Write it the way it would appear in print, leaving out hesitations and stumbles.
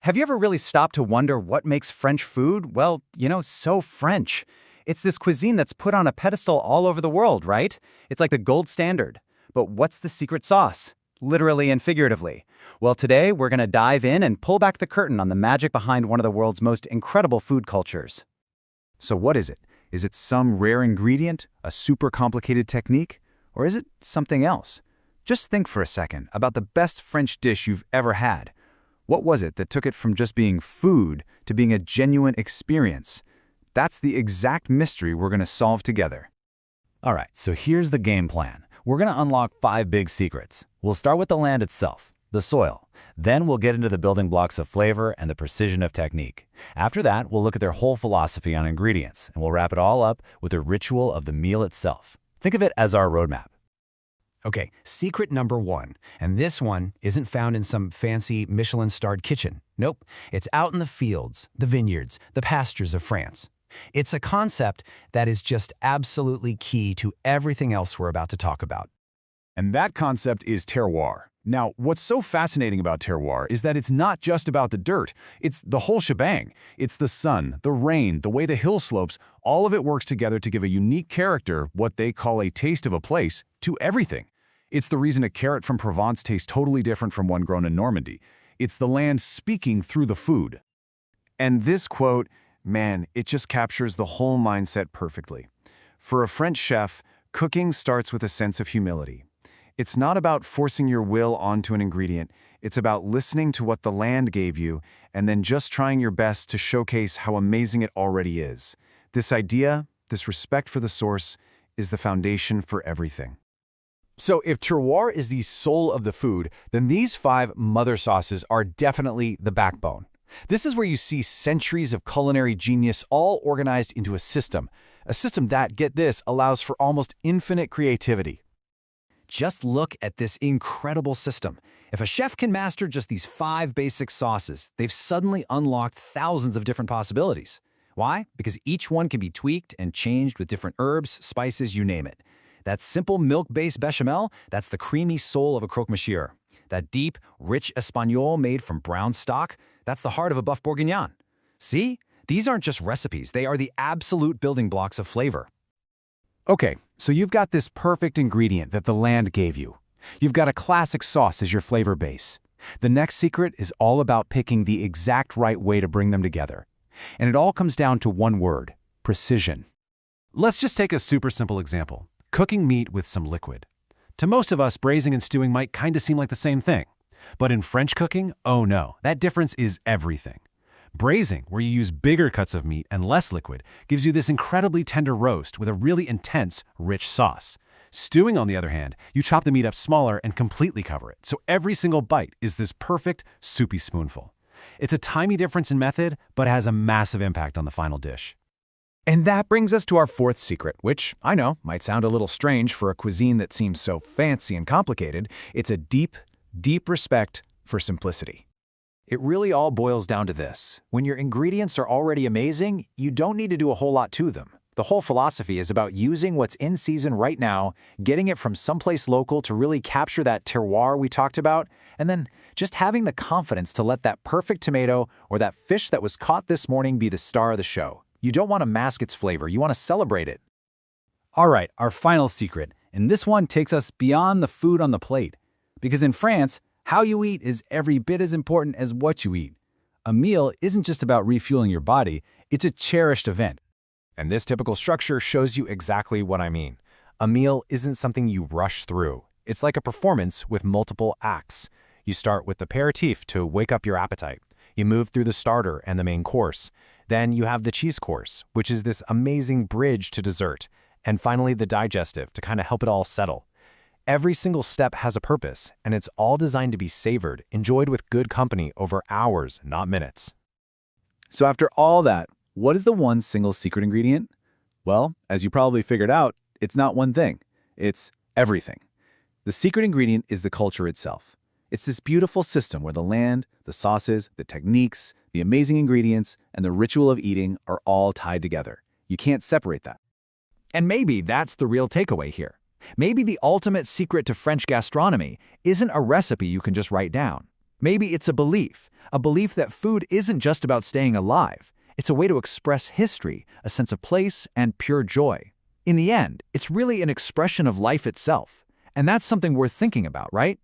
Have you ever really stopped to wonder what makes French food, well, so French? It's this cuisine that's put on a pedestal all over the world, right? It's like the gold standard. But what's the secret sauce? Literally and figuratively. Well, today we're going to dive in and pull back the curtain on the magic behind one of the world's most incredible food cultures. So what is it? Is it some rare ingredient, a super complicated technique, or is it something else? Just think for a second about the best French dish you've ever had. What was it that took it from just being food to being a genuine experience? That's the exact mystery we're going to solve together. All right, so here's the game plan. We're going to unlock 5 big secrets. We'll start with the land itself, the soil. Then we'll get into the building blocks of flavor and the precision of technique. After that, we'll look at their whole philosophy on ingredients, and we'll wrap it all up with the ritual of the meal itself. Think of it as our roadmap. Okay, secret number 1, and this one isn't found in some fancy Michelin-starred kitchen. Nope, it's out in the fields, the vineyards, the pastures of France. It's a concept that is just absolutely key to everything else we're about to talk about. And that concept is terroir. Now, what's so fascinating about terroir is that it's not just about the dirt, it's the whole shebang. It's the sun, the rain, the way the hill slopes, all of it works together to give a unique character, what they call a taste of a place, to everything. It's the reason a carrot from Provence tastes totally different from one grown in Normandy. It's the land speaking through the food. And this quote, man, it just captures the whole mindset perfectly. For a French chef, cooking starts with a sense of humility. It's not about forcing your will onto an ingredient. It's about listening to what the land gave you and then just trying your best to showcase how amazing it already is. This idea, this respect for the source, is the foundation for everything. So if terroir is the soul of the food, then these 5 mother sauces are definitely the backbone. This is where you see centuries of culinary genius all organized into a system that, get this, allows for almost infinite creativity. Just look at this incredible system. If a chef can master just these 5 basic sauces, they've suddenly unlocked thousands of different possibilities. Why? Because each one can be tweaked and changed with different herbs, spices, you name it. That simple milk-based bechamel, that's the creamy soul of a croque monsieur. That deep, rich espagnole made from brown stock, that's the heart of a buff bourguignon. See? These aren't just recipes, they are the absolute building blocks of flavor. Okay, so you've got this perfect ingredient that the land gave you. You've got a classic sauce as your flavor base. The next secret is all about picking the exact right way to bring them together. And it all comes down to one word: precision. Let's just take a super simple example. Cooking meat with some liquid. To most of us, braising and stewing might kind of seem like the same thing. But in French cooking, oh no, that difference is everything. Braising, where you use bigger cuts of meat and less liquid, gives you this incredibly tender roast with a really intense, rich sauce. Stewing, on the other hand, you chop the meat up smaller and completely cover it, so every single bite is this perfect, soupy spoonful. It's a tiny difference in method, but has a massive impact on the final dish. And that brings us to our 4th secret, which, I know, might sound a little strange for a cuisine that seems so fancy and complicated. It's a deep, deep respect for simplicity. It really all boils down to this. When your ingredients are already amazing, you don't need to do a whole lot to them. The whole philosophy is about using what's in season right now, getting it from someplace local to really capture that terroir we talked about, and then just having the confidence to let that perfect tomato or that fish that was caught this morning be the star of the show. You don't want to mask its flavor, you want to celebrate it. All right, our final secret, and this one takes us beyond the food on the plate. Because in France, how you eat is every bit as important as what you eat. A meal isn't just about refueling your body, it's a cherished event. And this typical structure shows you exactly what I mean. A meal isn't something you rush through. It's like a performance with multiple acts. You start with the aperitif to wake up your appetite. You move through the starter and the main course. Then you have the cheese course, which is this amazing bridge to dessert. And finally, the digestive to kind of help it all settle. Every single step has a purpose, and it's all designed to be savored, enjoyed with good company over hours, not minutes. So after all that, what is the one single secret ingredient? Well, as you probably figured out, it's not one thing. It's everything. The secret ingredient is the culture itself. It's this beautiful system where the land, the sauces, the techniques, the amazing ingredients, and the ritual of eating are all tied together. You can't separate that. And maybe that's the real takeaway here. Maybe the ultimate secret to French gastronomy isn't a recipe you can just write down. Maybe it's a belief that food isn't just about staying alive. It's a way to express history, a sense of place, and pure joy. In the end, it's really an expression of life itself. And that's something worth thinking about, right?